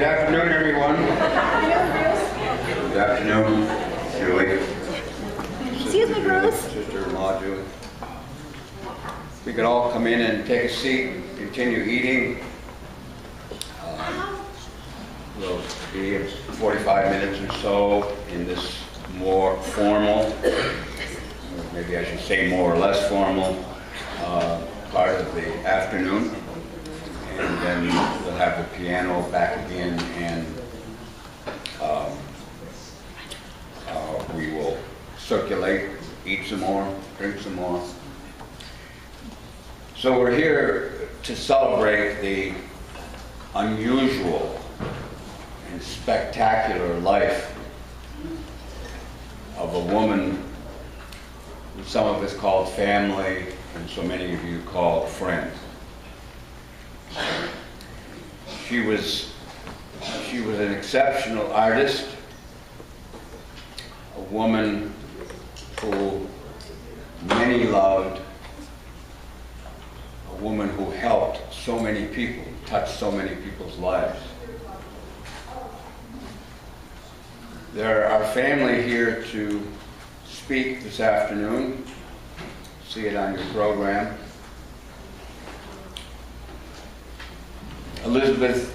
Good afternoon, everyone. Good afternoon, Julie. Excuse me, Bruce. Sister-in-law, Julie. We could all come in and take a seat, continue eating. We'll be 45 minutes or so in this more formal, maybe I should say more or less formal, part of the afternoon. And then we'll have the piano back again, and we will circulate, eat some more, drink some more. So we're here to celebrate the unusual and spectacular life of a woman who some of us called family and so many of you called friends. She was an exceptional artist, a woman who many loved, a woman who helped so many people, touched so many people's lives. There are family here to speak this afternoon. See it on your program. Elizabeth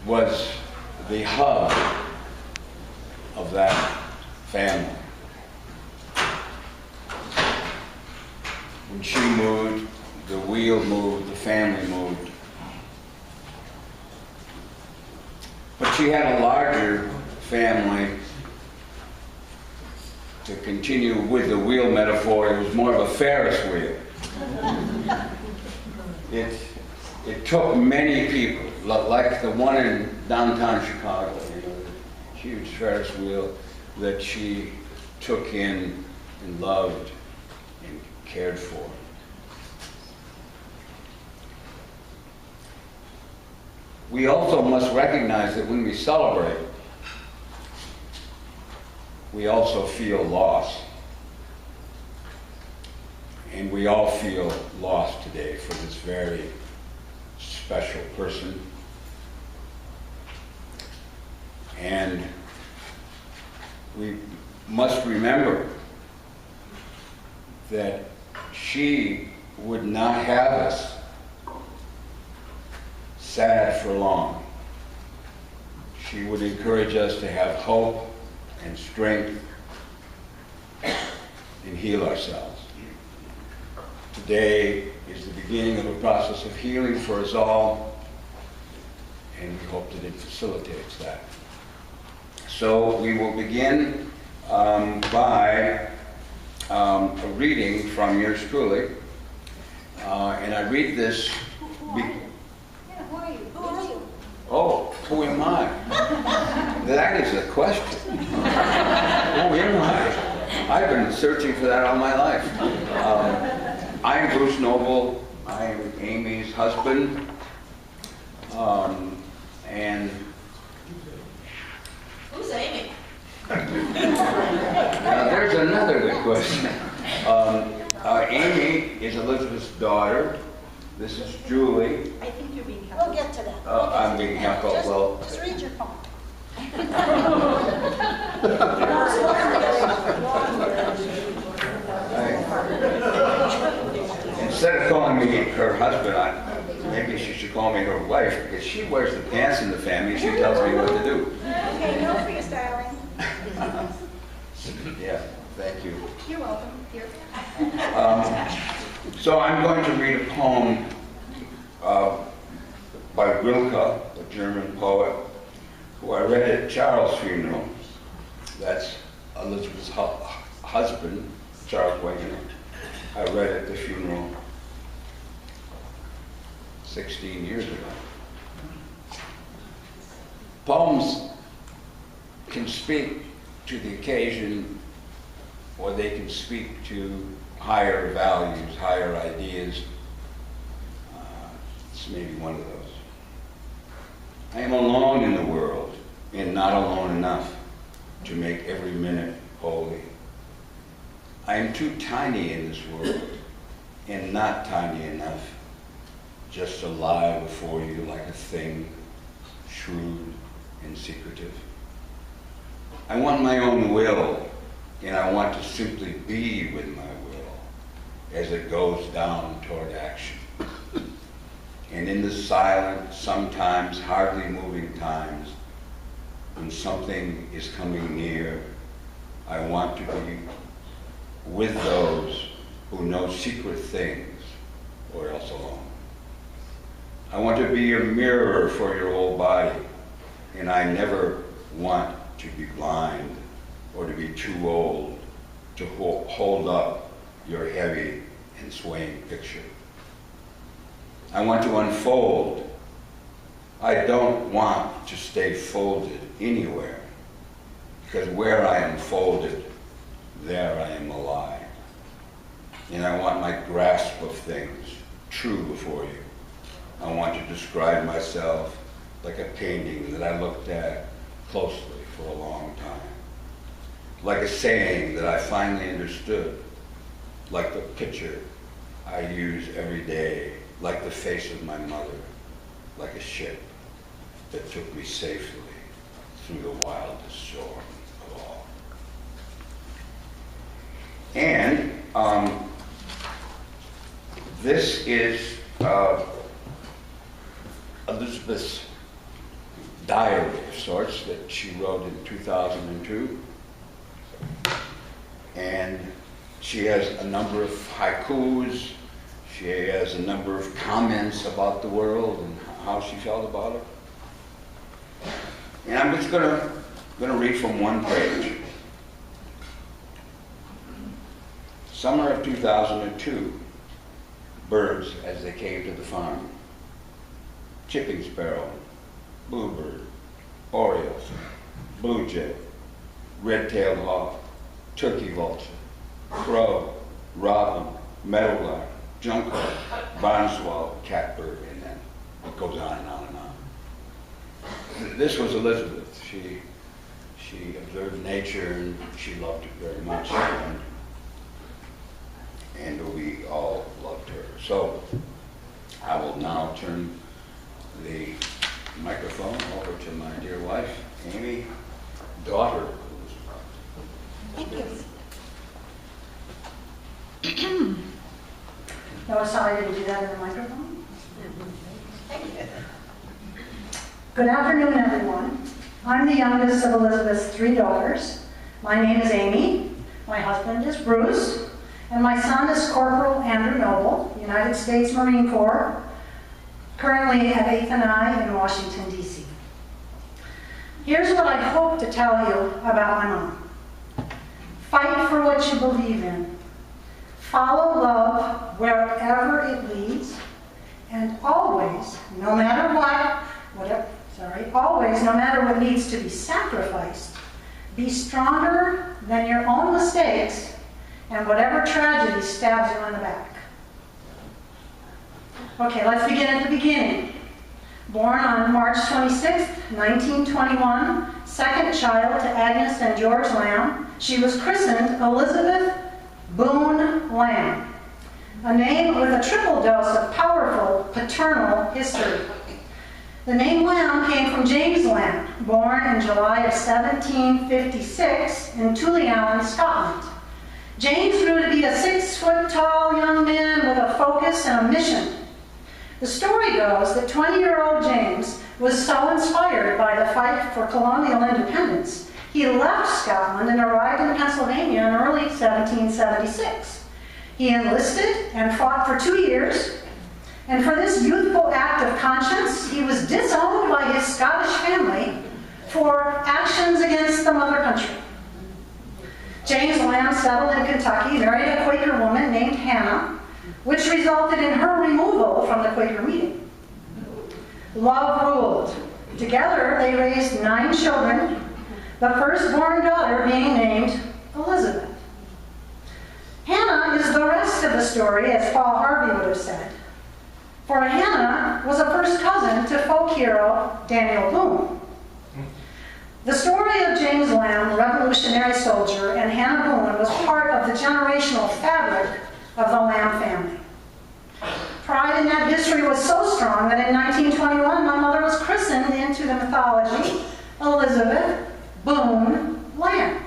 was the hub of that family. When she moved, the wheel moved, the family moved. But she had a larger family. To continue with the wheel metaphor, it was more of a Ferris wheel. It took many people, like the one in downtown Chicago, the huge Ferris wheel that she took in and loved and cared for. We also must recognize that when we celebrate, we also feel loss. And we all feel lost today for this very special person. And we must remember that she would not have us sad for long. She would encourage us to have hope and strength and heal ourselves. Today is the beginning of a process of healing for us all, and we hope that it facilitates that. So we will begin by a reading from yours truly, and I read this. Who are you? Who are you? Oh, who am I? That is a question. Who am I? I've been searching for that all my life. I'm Bruce Noble. I'm Amy's husband. And Who's Amy? now there's another good question. Amy is Elizabeth's daughter. This is Julie. I think you're being helpful. We'll get to that. I'm being helpful. Well, Just read your phone. Instead of calling me her husband, maybe she should call me her wife, because she wears the pants in the family. She tells me what to do. Okay, no freestyling. Yeah, thank you. You're welcome. Here. So I'm going to read a poem by Rilke, a German poet, who I read at Charles' funeral. That's Elizabeth's husband, Charles Wagoner. I read at the funeral 16 years ago. Poems can speak to the occasion, or they can speak to higher values, higher ideas. It's maybe one of those. I am alone in the world, and not alone enough to make every minute holy. I am too tiny in this world, and not tiny enough just to lie before you like a thing shrewd, and secretive. I want my own will, and I want to simply be with my will as it goes down toward action. And in the silent, sometimes hardly moving times, when something is coming near, I want to be with those who know secret things, or else alone. I want to be a mirror for your whole body, and I never want to be blind or to be too old to hold up your heavy and swaying picture. I want to unfold. I don't want to stay folded anywhere, because where I am folded, there I am alive. And I want my grasp of things true before you. I want to describe myself like a painting that I looked at closely for a long time. Like a saying that I finally understood. Like the picture I use every day. Like the face of my mother. Like a ship that took me safely through the wildest storm of all. And this is Elizabeth's diary of sorts that she wrote in 2002. And she has a number of haikus. She has a number of comments about the world and how she felt about it. And I'm just going to read from one page. Summer of 2002. Birds as they came to the farm. Chipping sparrow, bluebird, orioles, blue jay, red-tailed hawk, turkey vulture, crow, robin, meadowlark, junco, barn swallow, catbird, and then it goes on and on and on. This was Elizabeth. She observed nature and she loved it very much, and we all loved her. So I will now turn the microphone over to my dear wife, Amy, daughter. Thank you. Notice how I didn't do that in the microphone? Thank you. Good afternoon, everyone. I'm the youngest of Elizabeth's 3 daughters. My name is Amy, my husband is Bruce, and my son is Corporal Andrew Noble, United States Marine Corps, currently at 8th and I in Washington, D.C. Here's what I hope to tell you about my mom. Fight for what you believe in. Follow love wherever it leads, and always, no matter always, no matter what needs to be sacrificed, be stronger than your own mistakes and whatever tragedy stabs you in the back. Okay, let's begin at the beginning. Born on March 26, 1921, second child to Agnes and George Lamb, she was christened Elizabeth Boone Lamb, a name with a triple dose of powerful paternal history. The name Lamb came from James Lamb, born in July of 1756 in Tullyallen, Scotland. James grew to be a 6-foot-tall young man with a focus and a mission. The story goes that 20-year-old James was so inspired by the fight for colonial independence, he left Scotland and arrived in Pennsylvania in early 1776. He enlisted and fought for 2 years, and for this youthful act of conscience, he was disowned by his Scottish family for actions against the mother country. James Lamb settled in Kentucky, married a Quaker woman named Hannah, which resulted in her removal from the Quaker meeting. Love ruled. Together, they raised 9 children, the firstborn daughter being named Elizabeth. Hannah is the rest of the story, as Paul Harvey would have said. For Hannah was a first cousin to folk hero Daniel Boone. The story of James Lamb, Revolutionary soldier, and Hannah Boone was part of the generational fabric of the Lamb family. Pride in that history was so strong that in 1921, my mother was christened into the mythology Elizabeth Boone Lamb.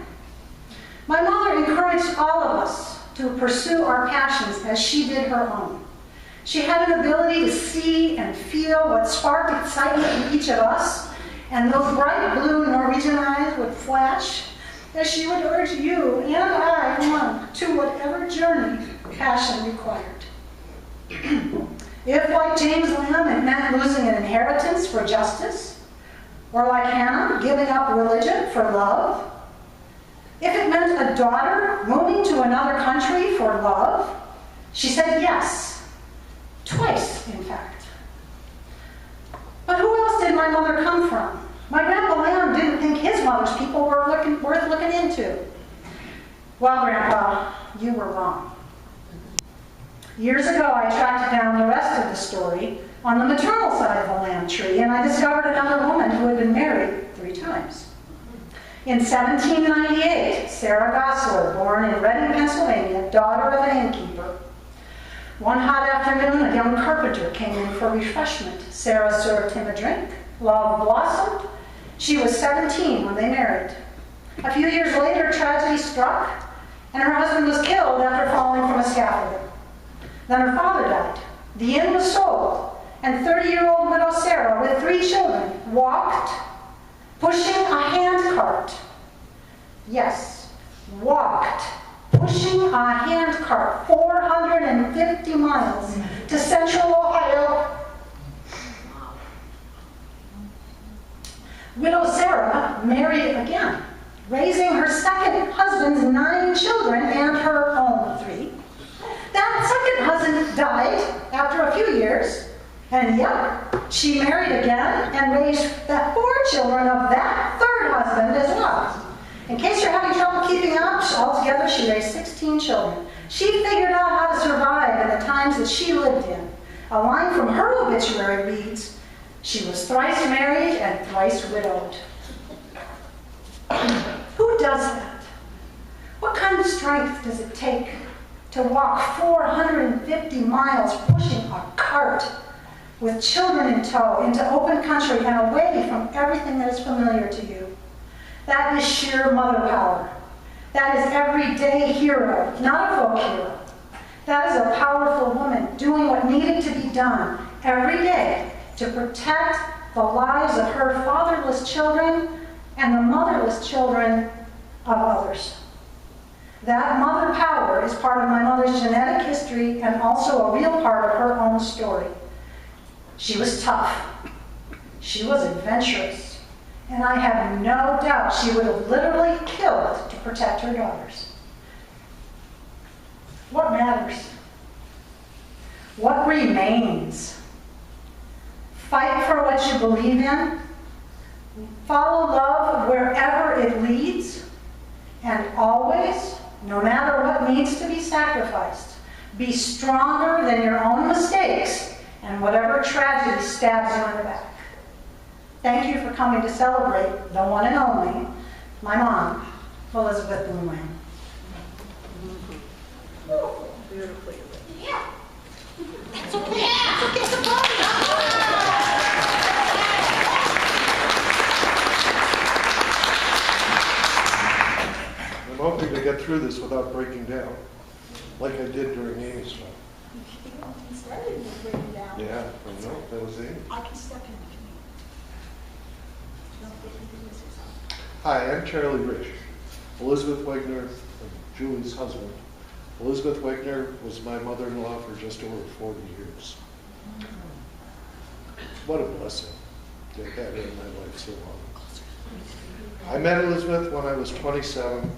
My mother encouraged all of us to pursue our passions as she did her own. She had an ability to see and feel what sparked excitement in each of us, and those bright blue Norwegian eyes would flash as she would urge you and I on to whatever journey passion required. If, like James Lamb, it meant losing an inheritance for justice, or like Hannah, giving up religion for love, if it meant a daughter moving to another country for love, she said yes. Twice, in fact. But who else did my mother come from? My Grandpa Lamb didn't think his mother's people were worth looking into. Well, Grandpa, you were wrong. Years ago, I tracked down the rest of the story on the maternal side of the Lamb tree, and I discovered another woman who had been married 3 times. In 1798, Sarah Gosler, born in Reading, Pennsylvania, daughter of an innkeeper. One hot afternoon, a young carpenter came in for refreshment. Sarah served him a drink. Love blossomed. She was 17 when they married. A few years later, tragedy struck, and her husband was killed after falling from a scaffolding. Then her father died. The inn was sold, and 30-year-old widow Sarah, with 3 children, walked, pushing a handcart. Yes, walked, pushing a handcart 450 miles to central Ohio. Widow Sarah married again, raising her second husband's 9 children and her own 3. That second husband died after a few years, and yet she married again and raised the 4 children of that third husband as well. In case you're having trouble keeping up, altogether she raised 16 children. She figured out how to survive in the times that she lived in. A line from her obituary reads, "She was thrice married and thrice widowed." Who does that? What kind of strength does it take to walk 450 miles pushing a cart with children in tow into open country and away from everything that is familiar to you? That is sheer mother power. That is everyday hero, not a folk hero. That is a powerful woman doing what needed to be done every day to protect the lives of her fatherless children and the motherless children of others. That mother power is part of my mother's genetic history and also a real part of her own story. She was tough. She was adventurous. And I have no doubt she would have literally killed to protect her daughters. What matters? What remains? Fight for what you believe in. Follow love wherever it leads. And always, no matter what needs to be sacrificed, be stronger than your own mistakes and whatever tragedy stabs you in the back. Thank you for coming to celebrate the one and only, my mom, Elizabeth Boone Lamb. Beautifully written. Yeah. That's okay. That's okay. It's a party. I'm hoping to get through this without breaking down, like I did during Amy's talk. He started with breaking down. Yeah, I know, that was Amy. I can step in. Hi, I'm Charlie Rich, Elizabeth Wegner, Julie's husband. Elizabeth Wegner was my mother-in-law for just over 40 years. What a blessing to have had her in my life so long. I met Elizabeth when I was 27.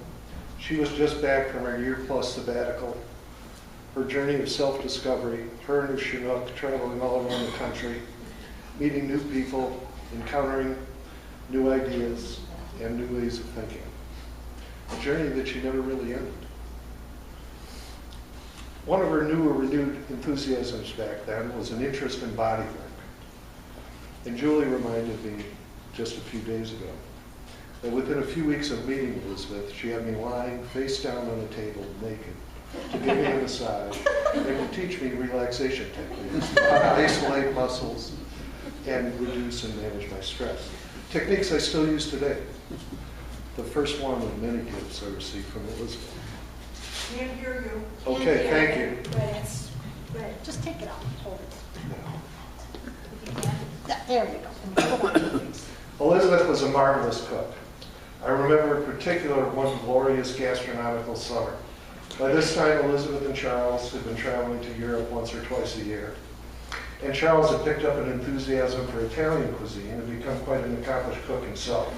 She was just back from her year-plus sabbatical. Her journey of self-discovery, her and her Chinook traveling all around the country, meeting new people, encountering new ideas, and new ways of thinking. A journey that she never really ended. One of her new or renewed enthusiasms back then was an interest in bodywork. And Julie reminded me just a few days ago that within a few weeks of meeting Elizabeth, she had me lying face down on a table naked to give me a massage, and to teach me relaxation techniques, how to isolate muscles and reduce and manage my stress. Techniques I still use today. The first one of many gifts I received from Elizabeth. Can't hear you. Okay, thank you. Right, just take it out and hold it. Yeah. There you go. Go on. Elizabeth was a marvelous cook. I remember in particular one glorious gastronomical summer. By this time, Elizabeth and Charles had been traveling to Europe once or twice a year. And Charles had picked up an enthusiasm for Italian cuisine and become quite an accomplished cook himself.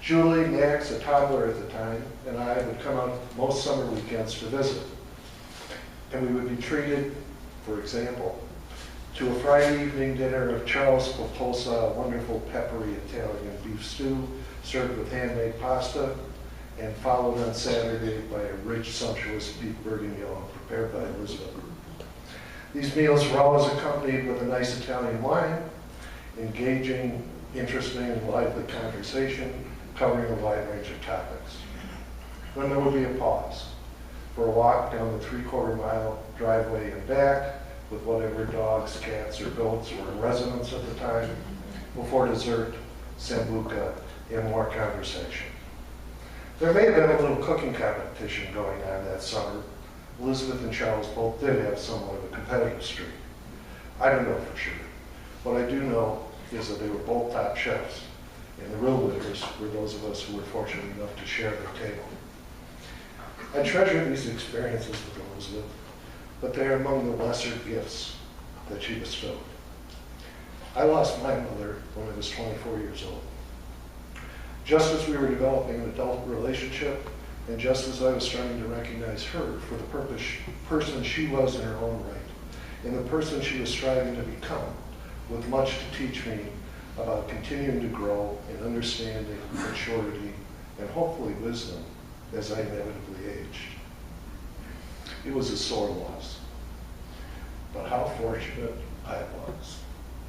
Julie, Max, a toddler at the time, and I would come out most summer weekends to visit. And we would be treated, for example, to a Friday evening dinner of Charles Spoposa, a wonderful peppery Italian beef stew served with handmade pasta, and followed on Saturday by a rich, sumptuous beef bourguignon prepared by Elizabeth. These meals were always accompanied with a nice Italian wine, engaging, interesting, and lively conversation covering a wide range of topics. Then there would be a pause for a walk down the 3/4 mile driveway and back with whatever dogs, cats, or goats were in residence at the time, before dessert, sambuca, and more conversation. There may have been a little cooking competition going on that summer. Elizabeth and Charles both did have somewhat of a competitive streak. I don't know for sure. What I do know is that they were both top chefs, and the real winners were those of us who were fortunate enough to share their table. I treasure these experiences with Elizabeth, but they are among the lesser gifts that she bestowed. I lost my mother when I was 24 years old. Just as we were developing an adult relationship, and just as I was starting to recognize her for the person she was in her own right, and the person she was striving to become, with much to teach me about continuing to grow in understanding, maturity, and hopefully wisdom as I inevitably aged. It was a sore loss, but how fortunate I was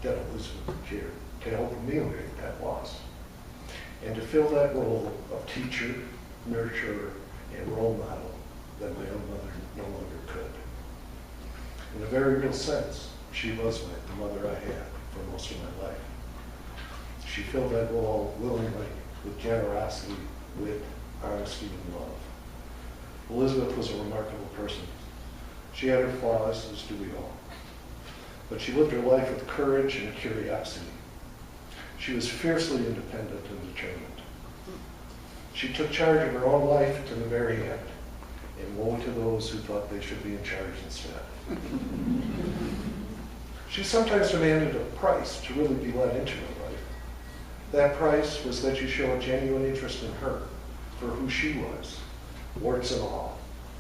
that Elizabeth was here to help ameliorate that loss and to fill that role of teacher, nurturer, and role model that my own mother no longer could. In a very real sense, she was like the mother I had for most of my life. She filled that role willingly with generosity, wit, honesty, and love. Elizabeth was a remarkable person. She had her flaws, as do we all. But she lived her life with courage and curiosity. She was fiercely independent and determined. She took charge of her own life to the very end, and woe to those who thought they should be in charge instead. She sometimes demanded a price to really be let into her life. That price was that you show a genuine interest in her for who she was, warts and all,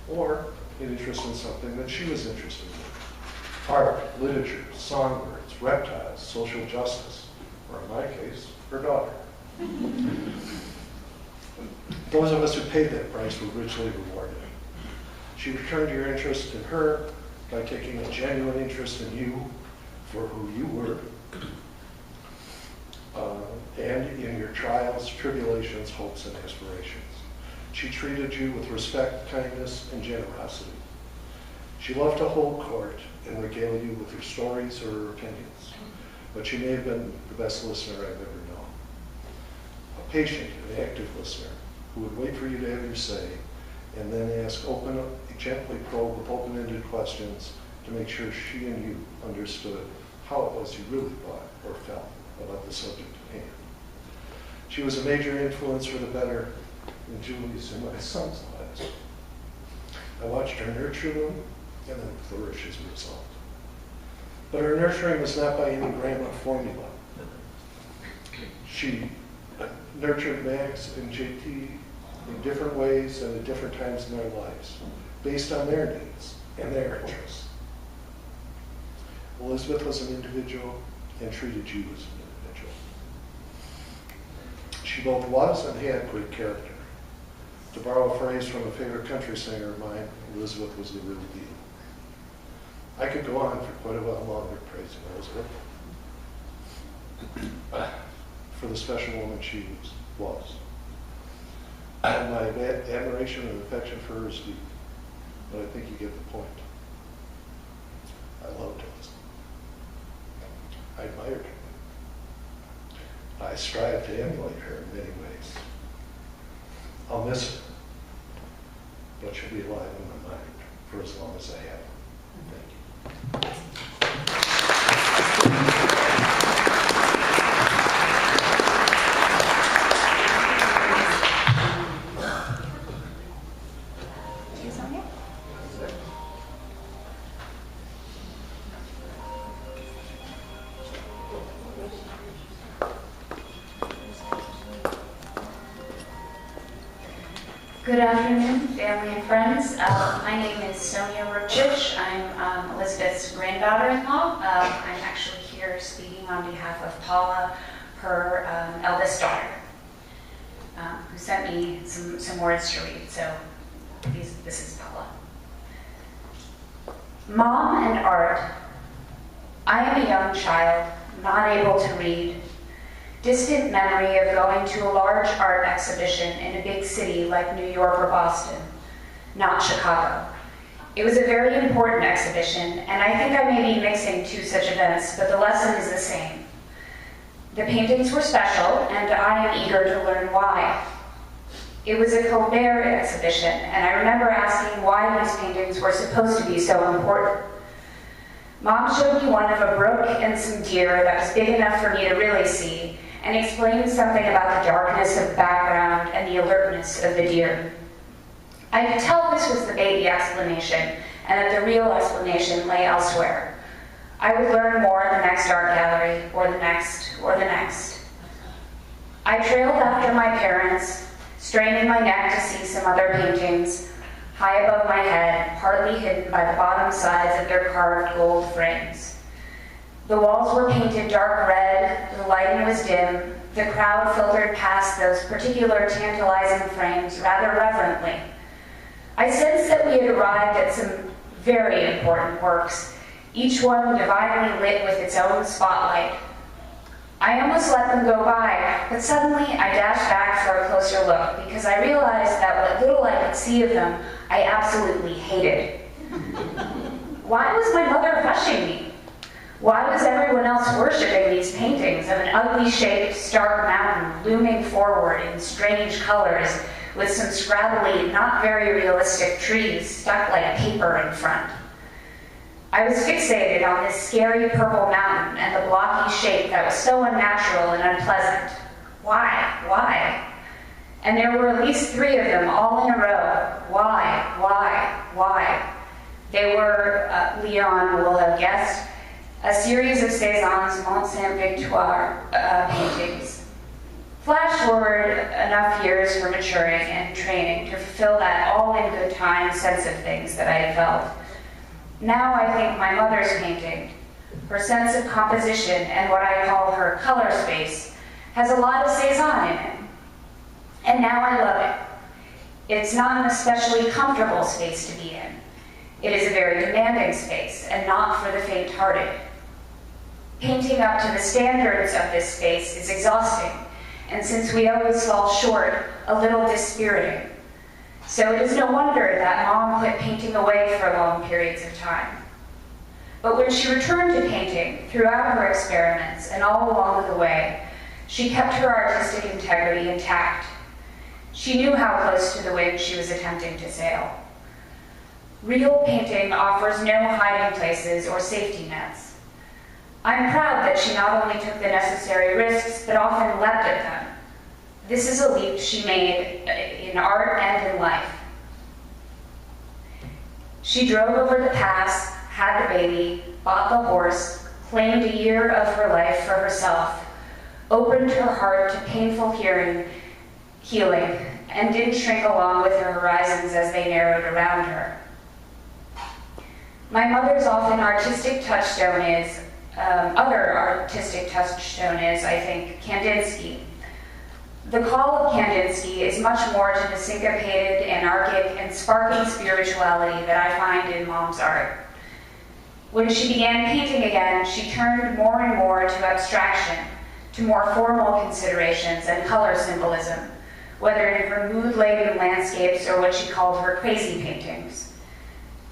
or an interest in something that she was interested in. Art, literature, songbirds, reptiles, social justice, or in my case, her daughter. Those of us who paid that price were richly rewarded. She returned your interest in her by taking a genuine interest in you for who you were, and in your trials, tribulations, hopes, and aspirations. She treated you with respect, kindness, and generosity. She loved to hold court and regale you with her stories or her opinions, but she may have been the best listener I've ever known. A patient and active listener who would wait for you to have your say and then gently probe with open-ended questions to make sure she and you understood how it was you really thought or felt about the subject at hand. She was a major influence for the better in Julie's and my son's lives. I watched her nurture them and then flourish as a result. But her nurturing was not by any grandma formula. She nurtured Max and JT in different ways and at different times in their lives, based on their needs and their interests. Elizabeth was an individual and treated you as an individual. She both was and had great character. To borrow a phrase from a favorite country singer of mine, Elizabeth was the real deal. I could go on for quite a while longer praising Elizabeth for the special woman she was. And my admiration and affection for her is deep. but I think you get the point. I loved it. I admired her. I strive to emulate her in many ways. I'll miss her, but she'll be alive in my mind for as long as I have her. Thank you. Good afternoon, family and friends. My name is Sonia Rupchich. I'm Elizabeth's granddaughter-in-law. I'm actually here speaking on behalf of Paula, her eldest daughter, who sent me some words to read. So this is Paula. Mom and art. I am a young child, not able to read. Distant memory of going to a large art exhibition in a big city like New York or Boston, not Chicago. It was a very important exhibition, and I think I may be mixing two such events, but the lesson is the same. The paintings were special, and I am eager to learn why. It was a Colbert exhibition, and I remember asking why these paintings were supposed to be so important. Mom showed me one of a brook and some deer that was big enough for me to really see, and explained something about the darkness of the background and the alertness of the deer. I could tell this was the baby explanation, and that the real explanation lay elsewhere. I would learn more in the next art gallery, or the next, or the next. I trailed after my parents, straining my neck to see some other paintings, high above my head, partly hidden by the bottom sides of their carved gold frames. The walls were painted dark red, the lighting was dim, the crowd filtered past those particular tantalizing frames rather reverently. I sensed that we had arrived at some very important works, each one divinely lit with its own spotlight. I almost let them go by, but suddenly I dashed back for a closer look because I realized that what little I could see of them, I absolutely hated. Why was my mother hushing me? Why was everyone else worshiping these paintings of an ugly-shaped, stark mountain looming forward in strange colors with some scrabbly, not very realistic trees stuck like paper in front? I was fixated on this scary purple mountain and the blocky shape that was so unnatural and unpleasant. Why? Why? And there were at least 3 of them all in a row. Why? Why? Why? They were, Leon will have guessed, a series of Cézanne's Mont Saint-Victoire paintings. Flash forward enough years for maturing and training to fulfill that all-in-good-time sense of things that I had felt. Now I think my mother's painting, her sense of composition and what I call her color space, has a lot of Cézanne in it. And now I love it. It's not an especially comfortable space to be in. It is a very demanding space, and not for the faint-hearted. Painting up to the standards of this space is exhausting, and since we always fall short, a little dispiriting. So it is no wonder that Mom quit painting away for long periods of time. But when she returned to painting, throughout her experiments and all along the way, she kept her artistic integrity intact. She knew how close to the wind she was attempting to sail. Real painting offers no hiding places or safety nets. I'm proud that she not only took the necessary risks, but often leapt at them. This is a leap she made in art and in life. She drove over the pass, had the baby, bought the horse, claimed a year of her life for herself, opened her heart to painful healing, and didn't shrink along with her horizons as they narrowed around her. My mother's often artistic touchstone is, other artistic touchstone is, I think, Kandinsky. The call of Kandinsky is much more to the syncopated, anarchic, and sparking spirituality that I find in Mom's art. When she began painting again, she turned more and more to abstraction, to more formal considerations and color symbolism, whether in her mood-laden landscapes or what she called her crazy paintings.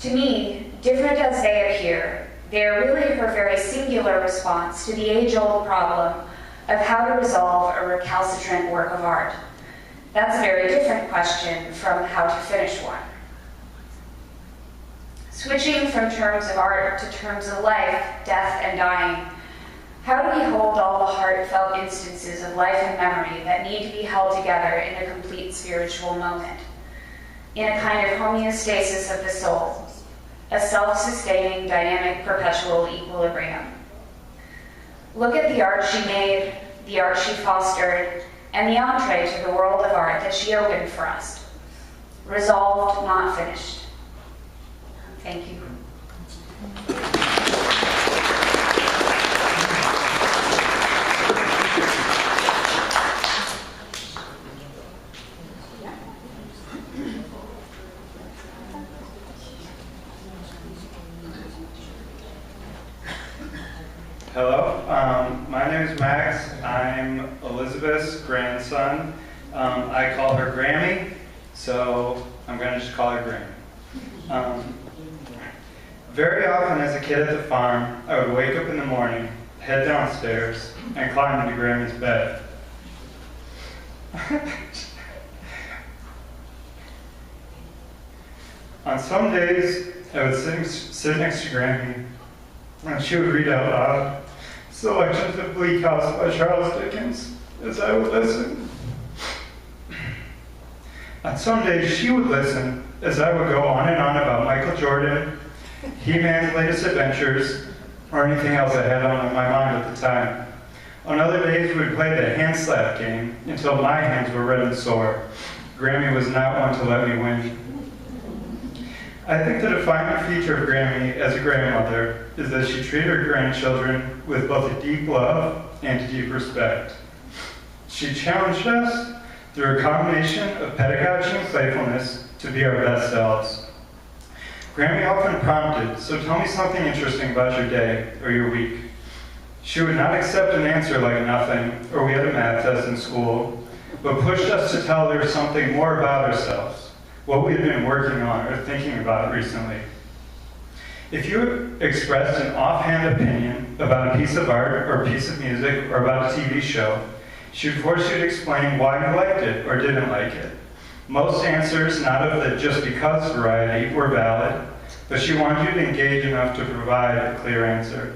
To me, different as they appear, they are really her very singular response to the age-old problem of how to resolve a recalcitrant work of art. That's a very different question from how to finish one. Switching from terms of art to terms of life, death, and dying, how do we hold all the heartfelt instances of life and memory that need to be held together in a complete spiritual moment, in a kind of homeostasis of the soul, a self-sustaining, dynamic, perpetual equilibrium? Look at the art she made, the art she fostered, and the entree to the world of art that she opened for us. Resolved, not finished. Thank you. Hello, my name is Max. I'm Elizabeth's grandson. I call her Grammy, so I'm going to just call her Grammy. Very often as a kid at the farm, I would wake up in the morning, head downstairs, and climb into Grammy's bed. On some days, I would sit next to Grammy, and she would read out loud selections of Bleak House by Charles Dickens as I would listen. On some days, she would listen as I would go on and on about Michael Jordan, He-Man's latest adventures, or anything else I had on my mind at the time. On other days, we would play the hand slap game until my hands were red and sore. Grammy was not one to let me win. I think the defining feature of Grammy as a grandmother is that she treated her grandchildren with both a deep love and a deep respect. She challenged us through a combination of pedagogy and playfulness to be our best selves. Grammy often prompted, "So tell me something interesting about your day or your week." She would not accept an answer like nothing, or we had a math test in school, but pushed us to tell her something more about ourselves, what we had been working on or thinking about recently. If you expressed an offhand opinion about a piece of art or a piece of music or about a TV show, she would force you to explain why you liked it or didn't like it. Most answers, not of the just because variety, were valid, but she wanted you to engage enough to provide a clear answer.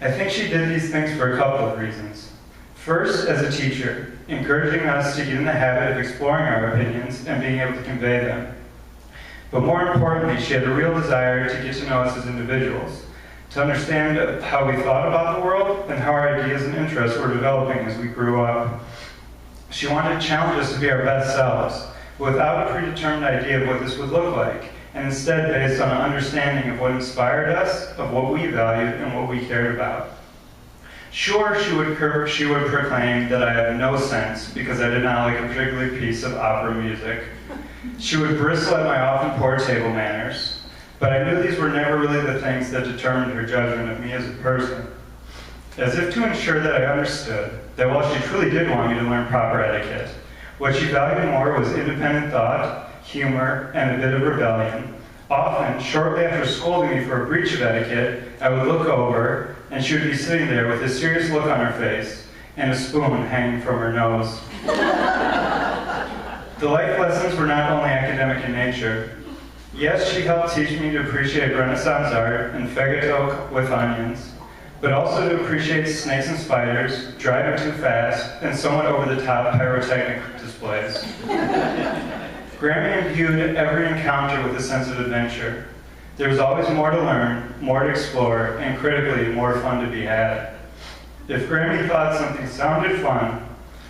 I think she did these things for a couple of reasons. First, as a teacher, encouraging us to get in the habit of exploring our opinions and being able to convey them. But more importantly, she had a real desire to get to know us as individuals, to understand how we thought about the world and how our ideas and interests were developing as we grew up. She wanted to challenge us to be our best selves, without a predetermined idea of what this would look like, and instead based on an understanding of what inspired us, of what we valued, and what we cared about. Sure, she would proclaim that I have no sense because I did not like a particular piece of opera music. She would bristle at my often poor table manners, but I knew these were never really the things that determined her judgment of me as a person. As if to ensure that I understood that while she truly did want me to learn proper etiquette, what she valued more was independent thought, humor, and a bit of rebellion. Often, shortly after scolding me for a breach of etiquette, I would look over, and she would be sitting there with a serious look on her face and a spoon hanging from her nose. The life lessons were not only academic in nature. Yes, she helped teach me to appreciate Renaissance art and fagotto with onions, but also to appreciate snakes and spiders, driving too fast, and somewhat over-the-top pyrotechnic displays. Grammy imbued every encounter with a sense of adventure. There was always more to learn, more to explore, and critically, more fun to be had. If Grammy thought something sounded fun,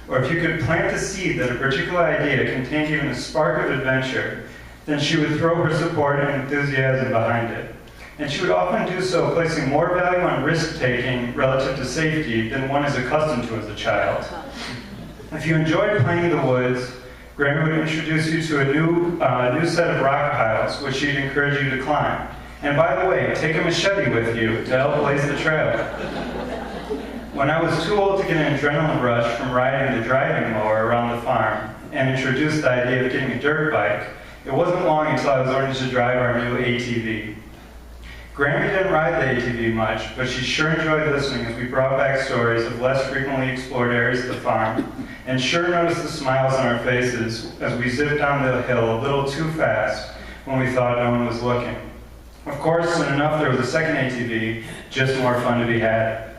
or if you could plant the seed that a particular idea contained even a spark of adventure, then she would throw her support and enthusiasm behind it. And she would often do so placing more value on risk-taking relative to safety than one is accustomed to as a child. If you enjoyed playing in the woods, Grammy would introduce you to a new set of rock piles, which she'd encourage you to climb. And by the way, take a machete with you to help blaze the trail. When I was too old to get an adrenaline rush from riding the driving mower around the farm and introduced the idea of getting a dirt bike, It wasn't long until I was learning to drive our new ATV. Grammy didn't ride the ATV much, but she sure enjoyed listening as we brought back stories of less frequently explored areas of the farm, and sure noticed the smiles on our faces as we zipped down the hill a little too fast when we thought no one was looking. Of course, soon enough there was a second ATV, just more fun to be had.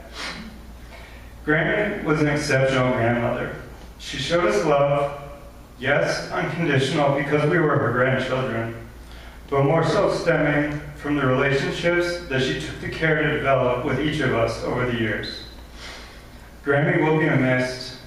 Grammy was an exceptional grandmother. She showed us love, yes, unconditional because we were her grandchildren, but more so stemming from the relationships that she took the care to develop with each of us over the years. Grammy will be missed.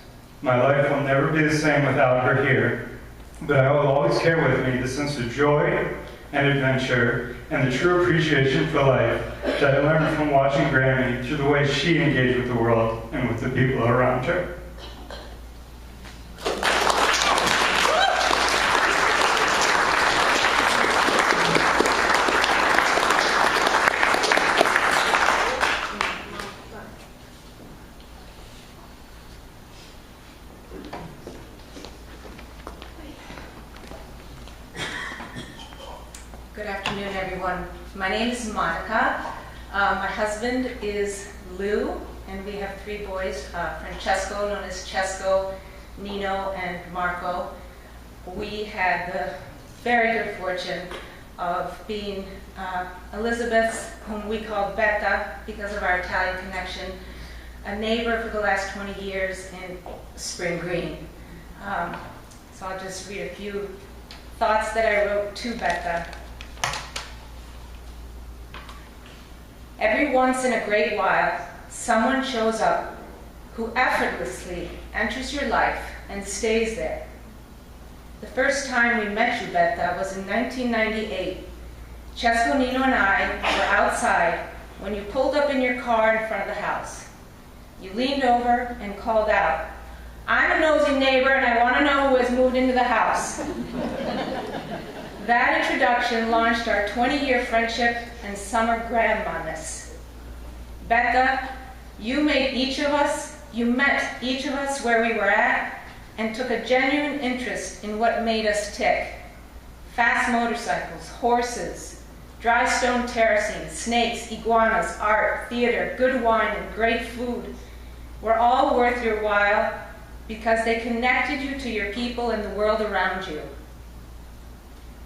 My life will never be the same without her here, but I will always carry with me the sense of joy and adventure and the true appreciation for life that I learned from watching Grammy through the way she engaged with the world and with the people around her. Good afternoon, everyone. My name is Monica. My husband is Lou, and we have 3 boys, Francesco, known as Chesco, Nino, and Marco. We had the very good fortune of being Elizabeth's, whom we called Betta because of our Italian connection, a neighbor for the last 20 years in Spring Green. So I'll just read a few thoughts that I wrote to Betta. Every once in a great while, someone shows up who effortlessly enters your life and stays there. The first time we met you, Betta, was in 1998. Chesco, Nino, and I were outside when you pulled up in your car in front of the house. You leaned over and called out, "I'm a nosy neighbor and I want to know who has moved into the house." That introduction launched our 20-year friendship and summer grandma-ness. Betta, you met each of us where we were at and took a genuine interest in what made us tick. Fast motorcycles, horses, dry stone terracing, snakes, iguanas, art, theater, good wine, and great food were all worth your while because they connected you to your people and the world around you.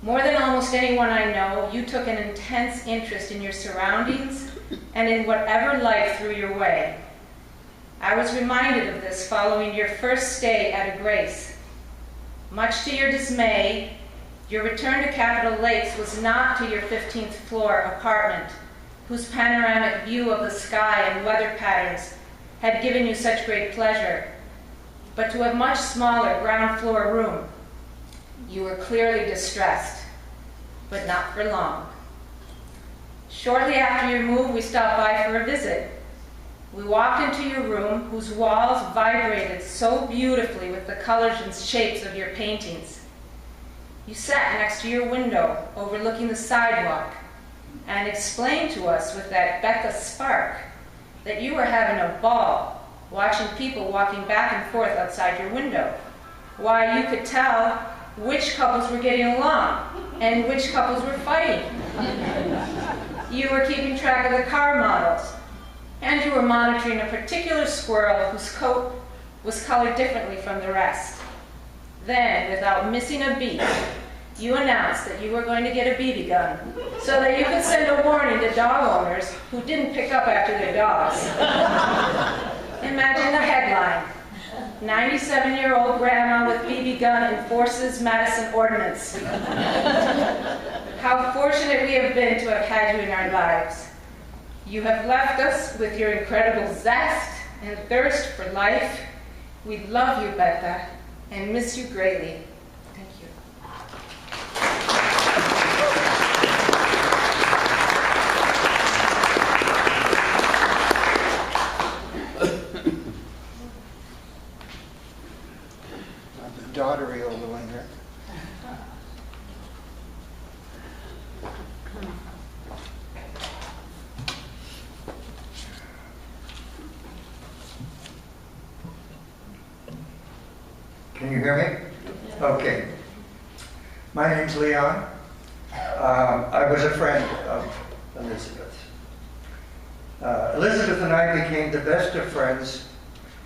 More than almost anyone I know, you took an intense interest in your surroundings and in whatever life threw your way. I was reminded of this following your first stay at a Grace. Much to your dismay, your return to Capitol Lakes was not to your 15th floor apartment, whose panoramic view of the sky and weather patterns had given you such great pleasure, but to a much smaller ground floor room. You were clearly distressed, but not for long. Shortly after your move, we stopped by for a visit. We walked into your room, whose walls vibrated so beautifully with the colors and shapes of your paintings. You sat next to your window, overlooking the sidewalk, and explained to us with that Becca spark that you were having a ball watching people walking back and forth outside your window. Why, you could tell which couples were getting along and which couples were fighting. You were keeping track of the car models, and you were monitoring a particular squirrel whose coat was colored differently from the rest. Then, without missing a beat, you announced that you were going to get a BB gun so that you could send a warning to dog owners who didn't pick up after their dogs. Imagine the headline: 97-year-old grandma with BB gun enforces Madison ordinance. How fortunate we have been to have had you in our lives. You have left us with your incredible zest and thirst for life. We love you, Betta, and miss you greatly. Thank you. Daughtery overlaying there. Can you hear me? Okay. My name's Leon. I was a friend of Elizabeth. Elizabeth and I became the best of friends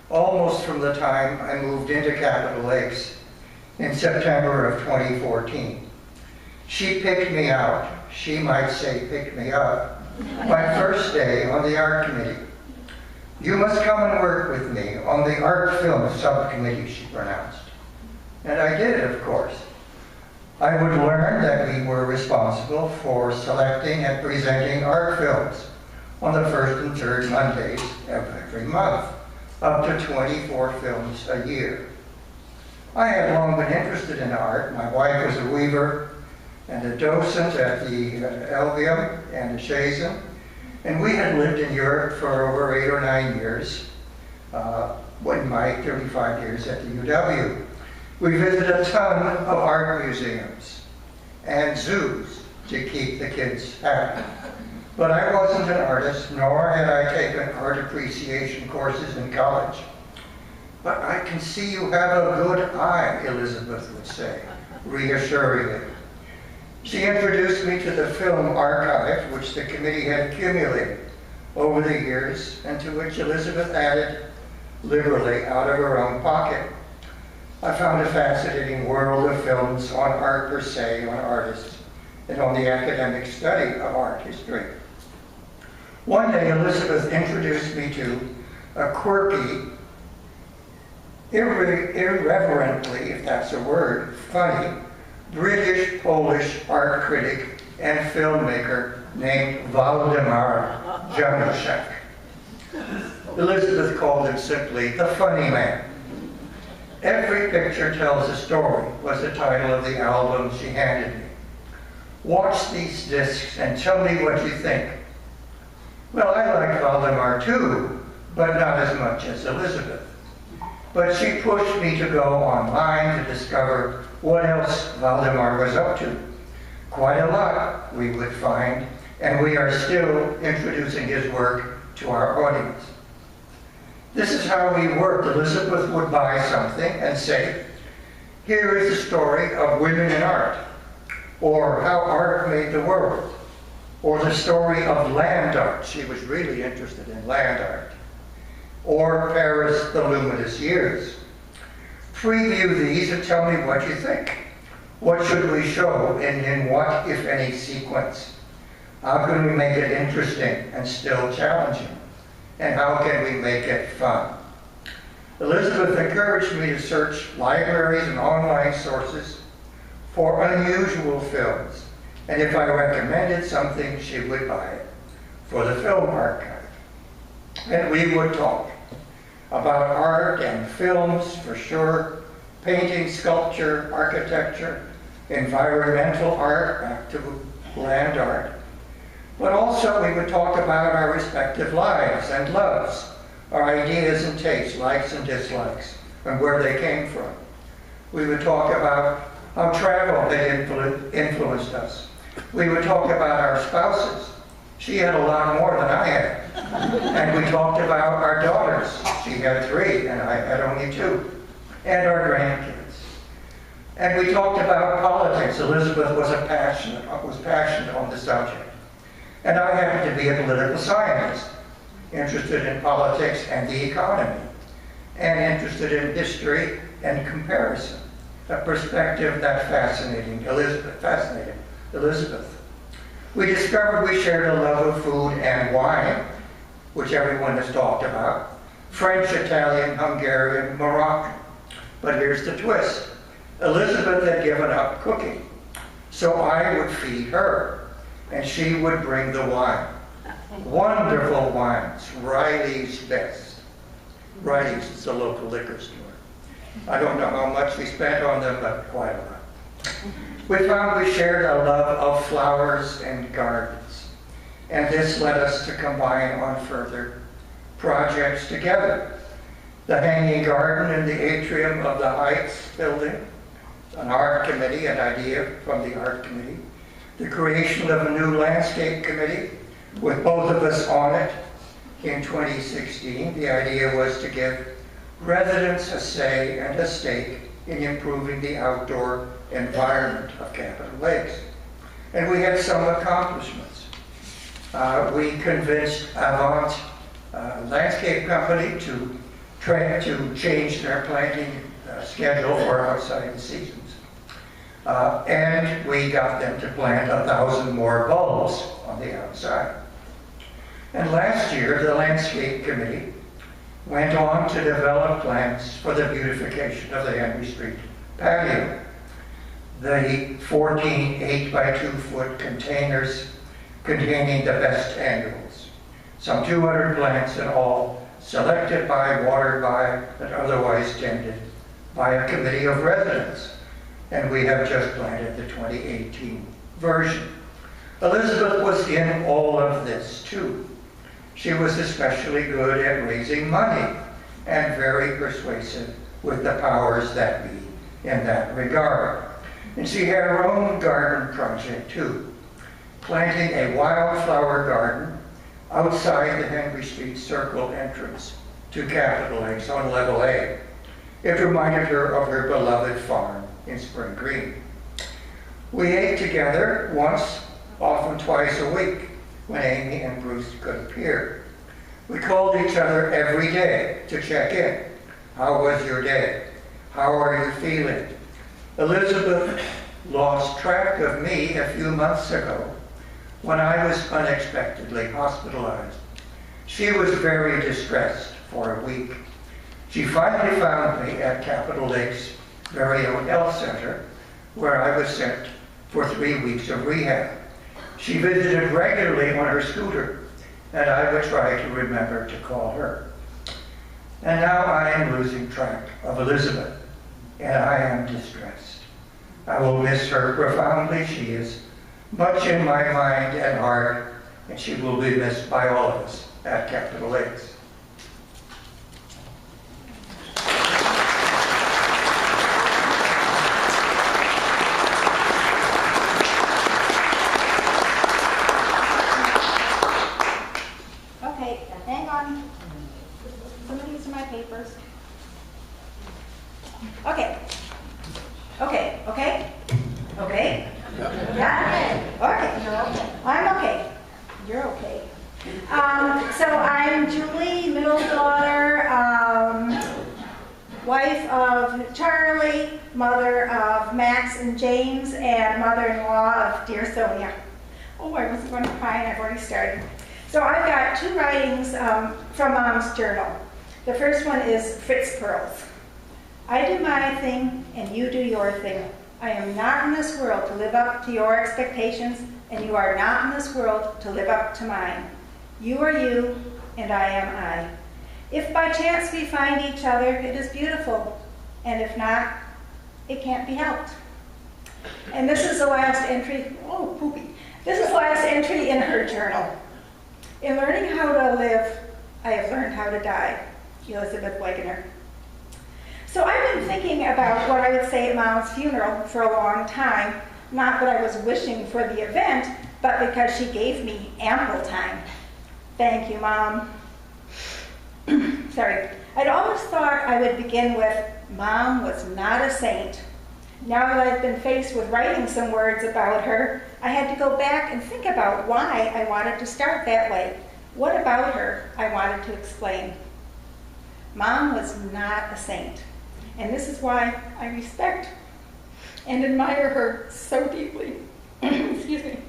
almost from the time I moved into Capitol Lakes in September of 2014. She picked me out, she might say picked me up, my first day on the art committee. "You must come and work with me on the art film subcommittee," she pronounced. And I did, of course. I would learn that we were responsible for selecting and presenting art films on the first and third Mondays of every month, up to 24 films a year. I had long been interested in art. My wife was a weaver and a docent at the ELW and the Shazen, and we had lived in Europe for over 8 or 9 years, in my 35 years at the UW. We visited a ton of art museums and zoos to keep the kids happy. But I wasn't an artist, nor had I taken art appreciation courses in college. "But I can see you have a good eye," Elizabeth would say, reassuringly. She introduced me to the film archive, which the committee had accumulated over the years, and to which Elizabeth added liberally out of her own pocket. I found a fascinating world of films on art per se, on artists, and on the academic study of art history. One day, Elizabeth introduced me to a quirky, irreverently, if that's a word, funny, British-Polish art critic and filmmaker named Waldemar Januszek. Elizabeth called him simply the funny man. "Every picture tells a story," was the title of the album she handed me. "Watch these discs and tell me what you think." Well, I liked Waldemar too, but not as much as Elizabeth. But she pushed me to go online to discover what else Waldemar was up to. Quite a lot, we would find, and we are still introducing his work to our audience. This is how we worked. Elizabeth would buy something and say, "Here is the story of women in art," or "How art made the world," or "The story of land art." She was really interested in land art. Or Paris, the Luminous Years. Preview these and tell me what you think. What should we show and in what, if any, sequence? How can we make it interesting and still challenging? And how can we make it fun? Elizabeth encouraged me to search libraries and online sources for unusual films. And if I recommended something, she would buy it for the film archive. And we would talk about art and films, for sure, painting, sculpture, architecture, environmental art, back to land art. But also we would talk about our respective lives and loves, our ideas and tastes, likes and dislikes, and where they came from. We would talk about how travel had influenced us. We would talk about our spouses. She had a lot more than I had. And we talked about our daughters. She had 3 and I had only 2. And our grandkids. And we talked about politics. Elizabeth was passionate on the subject. And I happened to be a political scientist, interested in politics and the economy, and interested in history and comparison, a perspective that fascinated Elizabeth. We discovered we shared a love of food and wine, which everyone has talked about, French, Italian, Hungarian, Moroccan. But here's the twist. Elizabeth had given up cooking, so I would feed her, and she would bring the wine. Wonderful wines, Riley's Best. Riley's is a local liquor store. I don't know how much we spent on them, but quite a lot. We found we shared a love of flowers and gardens, and this led us to combine on further projects together. The hanging garden in the atrium of the Heights building, an art committee, an idea from the art committee. The creation of a new landscape committee with both of us on it in 2016. The idea was to give residents a say and a stake in improving the outdoor environment of Capitol Lakes. And we had some accomplishments. We convinced Avant Landscape Company to change their planting schedule for outside seasons. And we got them to plant 1,000 more bulbs on the outside. And last year, the Landscape Committee went on to develop plans for the beautification of the Henry Street patio. The 14 8-by-2-foot containers containing the best annuals. Some 200 plants in all, selected by, watered by, and otherwise tended by a committee of residents. And we have just planted the 2018 version. Elizabeth was in all of this too. She was especially good at raising money and very persuasive with the powers that be in that regard. And she had her own garden project too, planting a wildflower garden outside the Henry Street Circle entrance to Capitol Lakes on Level A. It reminded her of her beloved farm in Spring Green. We ate together once, often twice a week, when Amy and Bruce could appear. We called each other every day to check in. How was your day? How are you feeling? Elizabeth lost track of me a few months ago when I was unexpectedly hospitalized. She was very distressed for a week. She finally found me at Capitol Lakes' very own health center, where I was sent for 3 weeks of rehab. She visited regularly on her scooter, and I would try to remember to call her. And now I am losing track of Elizabeth, and I am distressed. I will miss her profoundly. She is much in my mind and heart, and she will be missed by all of us at Capitol Lakes. Okay, hang on. Some of these are my papers. Okay. Okay. Yeah? Okay. I'm okay. You're okay. So I'm Julie, middle daughter, wife of Charlie, mother of Max and James, and mother-in-law of dear Sonia. Oh, I wasn't going to cry, and I've already started. So I've got 2 writings from Mom's journal. The first one is Fritz Perls. I do my thing, and you do your thing. I am not in this world to live up to your expectations, and you are not in this world to live up to mine. You are you, and I am I. If by chance we find each other, it is beautiful, and if not, it can't be helped. And this is the last entry, oh, poopy. This is the last entry in her journal. In learning how to live, I have learned how to die. Elizabeth Wegener. So I've been thinking about what I would say at Mom's funeral for a long time, not that I was wishing for the event, but because she gave me ample time. Thank you, Mom. Sorry. I'd always thought I would begin with, Mom was not a saint. Now that I've been faced with writing some words about her, I had to go back and think about why I wanted to start that way. What about her I wanted to explain. Mom was not a saint, and this is why I respect and admire her so deeply. Excuse me.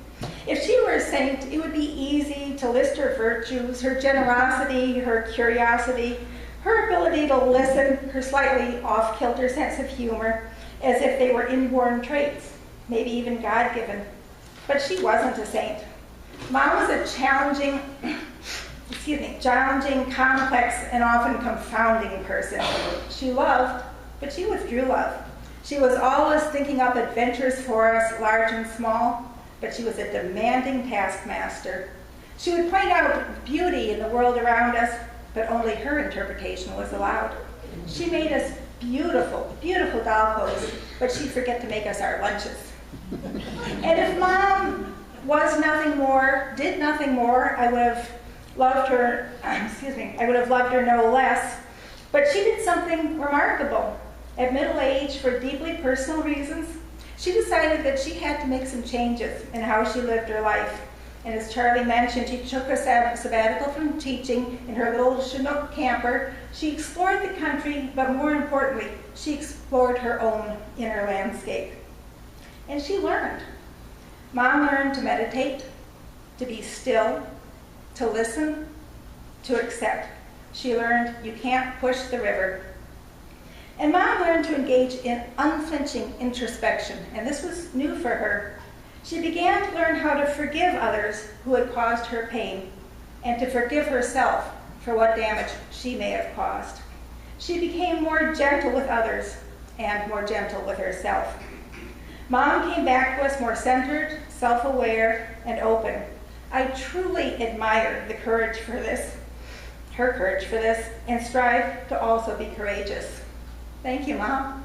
If she were a saint, it would be easy to list her virtues, her generosity, her curiosity, her ability to listen, her slightly off-kilter sense of humor, as if they were inborn traits, maybe even God-given. But she wasn't a saint. Mom was a challenging, complex, and often confounding person. She loved, but she withdrew love. She was always thinking up adventures for us, large and small, but she was a demanding taskmaster. She would point out beauty in the world around us, but only her interpretation was allowed. She made us beautiful, beautiful doll clothes, but she'd forget to make us our lunches. And if Mom was nothing more, did nothing more, I would have loved her, I would have loved her no less, but she did something remarkable. At middle age, for deeply personal reasons, she decided that she had to make some changes in how she lived her life. And as Charlie mentioned, she took a sabbatical from teaching in her little Chinook camper. She explored the country, but more importantly, she explored her own inner landscape. And she learned. Mom learned to meditate, to be still, to listen, to accept. She learned you can't push the river. And Mom learned to engage in unflinching introspection, and this was new for her. She began to learn how to forgive others who had caused her pain, and to forgive herself for what damage she may have caused. She became more gentle with others and more gentle with herself. Mom came back to us more centered, self-aware, and open. I truly admire the courage for this, her courage for this, and strive to also be courageous. Thank you, Mom.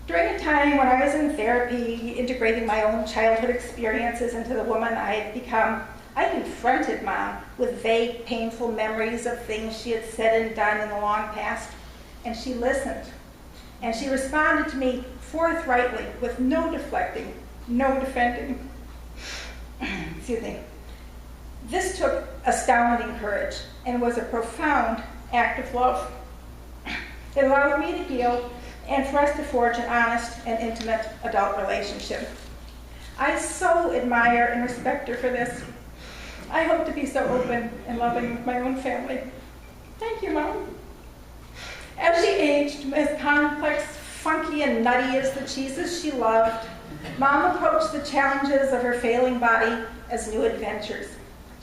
During a time when I was in therapy, integrating my own childhood experiences into the woman I had become, I confronted Mom with vague, painful memories of things she had said and done in the long past, and she listened. And she responded to me forthrightly with no deflecting, no defending. Excuse me. This took astounding courage and was a profound act of love. It allowed me to heal and for us to forge an honest and intimate adult relationship. I so admire and respect her for this. I hope to be so open and loving with my own family. Thank you, Mom. As she aged, as complex, funky, and nutty as the cheeses she loved, Mom approached the challenges of her failing body as new adventures.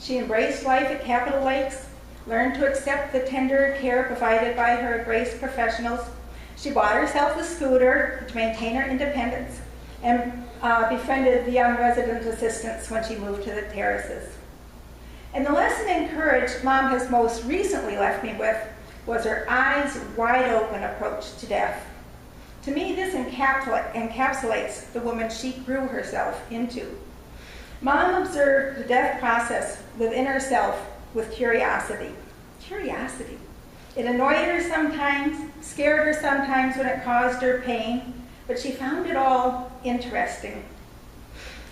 She embraced life at Capitol Lakes, learned to accept the tender care provided by her Grace professionals. She bought herself a scooter to maintain her independence and befriended the young resident assistants when she moved to the terraces. And the lesson in courage Mom has most recently left me with was her eyes wide open approach to death. To me, this encapsulates the woman she grew herself into. Mom observed the death process within herself with curiosity. Curiosity. It annoyed her sometimes, scared her sometimes when it caused her pain, but she found it all interesting.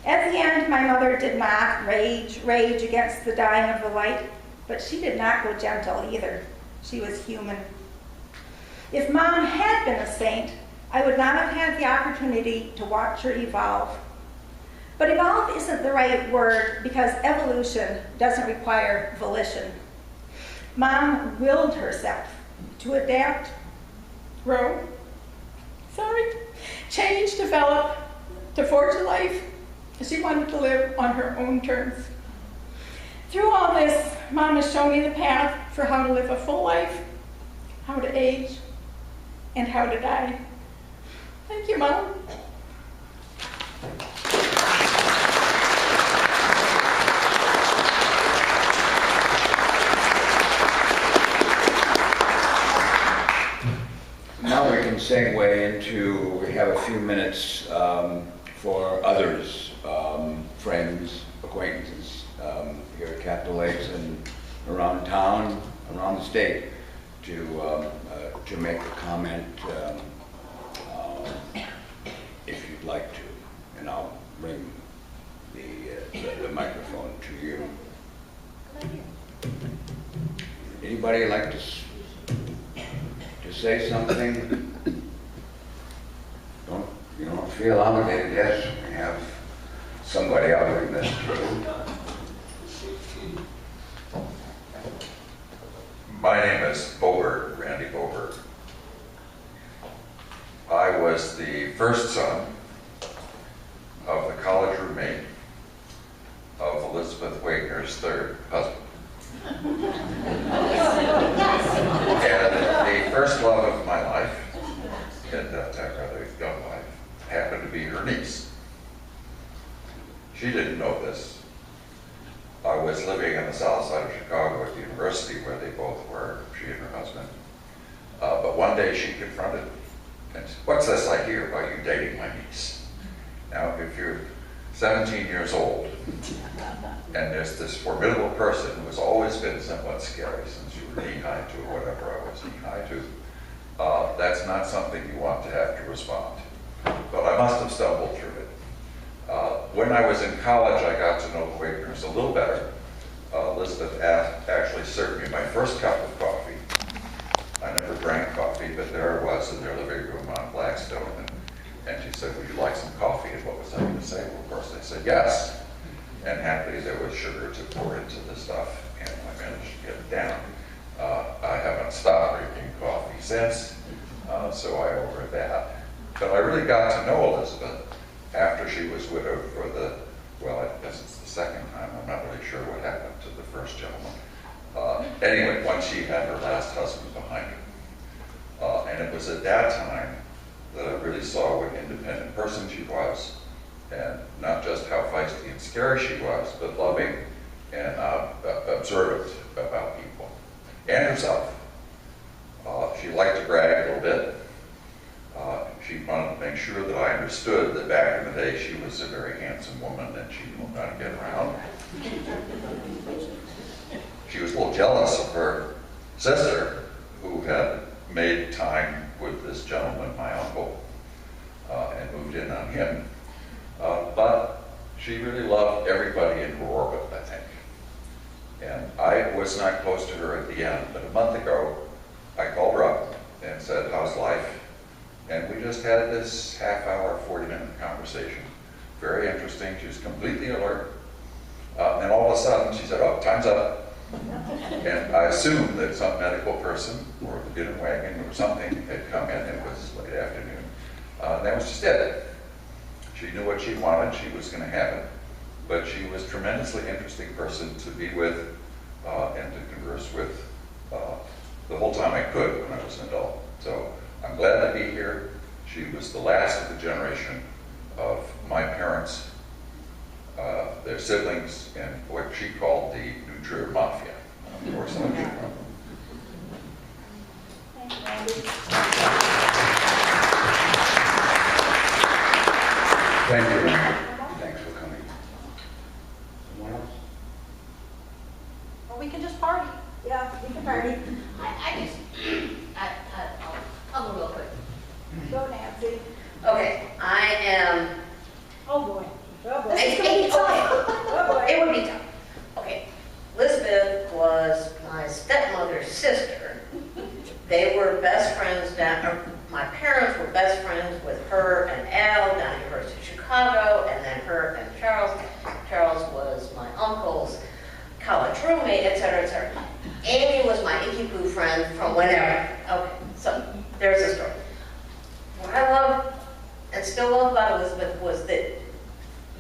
At the end, my mother did not rage against the dying of the light, but she did not go gentle either. She was human. If Mom had been a saint, I would not have had the opportunity to watch her evolve. But evolve isn't the right word because evolution doesn't require volition. Mom willed herself to adapt, grow, change, develop, to forge a life she wanted to live on her own terms. Through all this, Mom has shown me the path for how to live a full life, how to age, and how to die. Thank you, Mom. Now we can segue into, we have a few minutes for others, friends, acquaintances here at Capitol Lakes and around town, around the state, to make a comment if you'd like to. And I'll bring the microphone to you. Anybody like to say something? You don't feel obligated. Yes, we have somebody I'll bring this to. My name is Bobert, Randy Bobert. I was the first son of the college roommate of Elizabeth Wagner's third husband. And the first love of my life, and that rather young life, happened to be her niece. She didn't know this. I was living on the south side of Chicago at the university where they both were, she and her husband. But one day she confronted me and said, "What's this I hear about you dating my niece?" Now, if you're 17 years old, and there's this formidable person who has always been somewhat scary since you were knee-high to whatever I was knee-high to, that's not not something you want to have to respond. But I must have stumbled through it. When I was in college, I got to know the Quakers a little better. Elizabeth actually served me my first cup of coffee. I never drank coffee, but there I was in their living room on Blackstone, and she said, "Would you like some coffee?" And what was I going to say? Well, of course, I said yes. And happily, there was sugar to pour into the stuff, and I managed to get it down. I haven't stopped drinking coffee since, so I owe her that. But I really got to know Elizabeth after she was widowed for well, I guess it's the second time. I'm not really sure what happened to the first gentleman. Anyway, once she had her last husband behind her. And it was at that time that I really saw what an independent person she was, and not just how feisty and scary she was, but loving and observant about people and herself. She liked to brag a little bit. She wanted to make sure that I understood that back in the day she was a very handsome woman and she knew how to get around. She was a little jealous of her sister, who had made time with this gentleman, my uncle, and moved in on him. But she really loved everybody in her orbit, I think. And I was not close to her at the end, but a month ago, I called her up and said, "How's life?" And we just had this half-hour, 40-minute conversation. Very interesting. She was completely alert. And all of a sudden, she said, "Oh, time's up." And I assumed that some medical person or the dinner wagon or something had come in. It was late afternoon. That was just it. She knew what she wanted. She was going to have it. But she was a tremendously interesting person to be with and to converse with the whole time I could when I was an adult. So I'm glad to be here. She was the last of the generation of my parents, their siblings, and what she called the New Trier Mafia. Of course, I'm sure. Thank you, Randy. Thank you, Randy. Thanks for coming. Someone else? Or we can just party. Yeah, we can party. I'll go real quick. Go, Nancy. Okay, I am, Oh, boy. Oh, boy. okay, Oh, boy. it would be tough. Okay, Elizabeth was my stepmother's sister. They were best friends my parents were best friends with her and Al down at the University of Chicago, and then her and Charles. Charles was my uncle's college roommate, et cetera, et cetera. Amy was my icky-poo friend from whenever. Okay, so there's a story. What I love and still love about Elizabeth was that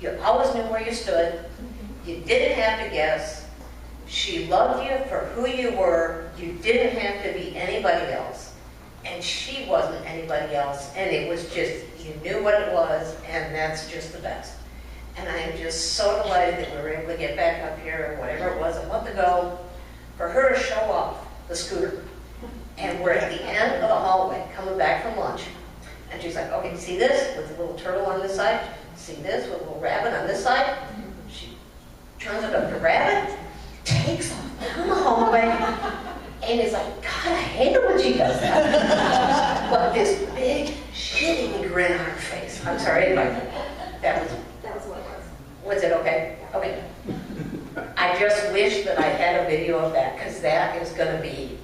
you always knew where you stood. You didn't have to guess. She loved you for who you were. You didn't have to be anybody else. And she wasn't anybody else. And it was just, you knew what it was, and that's just the best. And I am just so delighted that we were able to get back up here, whatever it was, a month ago, for her to show off the scooter. And we're at the end of the hallway, coming back from lunch. And she's like, "Okay, see this with the little turtle on this side? See this with a little rabbit on this side?" She turns it up to rabbit, takes off down the hallway, and is like, "God, I hate it when she does that." But this big, shitty grin on her face. I'm sorry, that was what it was. Was it okay? Okay. I just wish that I had a video of that, because that is going to be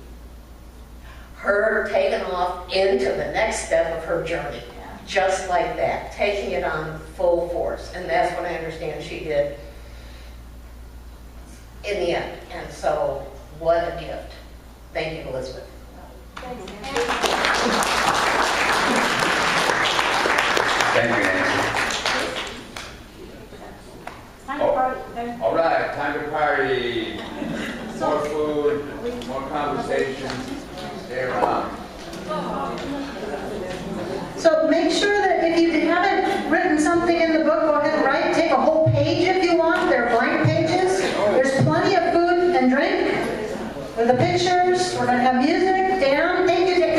her taking off into the next step of her journey. Just like that, taking it on full force. And that's what I understand she did in the end. And so, what a gift. Thank you, Elizabeth. Thanks, Nancy. Thank you, Nancy. Time to party. All right, time to party. More food, more conversation. Stay around. So make sure that if you haven't written something in the book, go ahead and write. Take a whole page if you want. They're blank pages. There's plenty of food and drink with the pictures. We're going to have music. Dan, take you to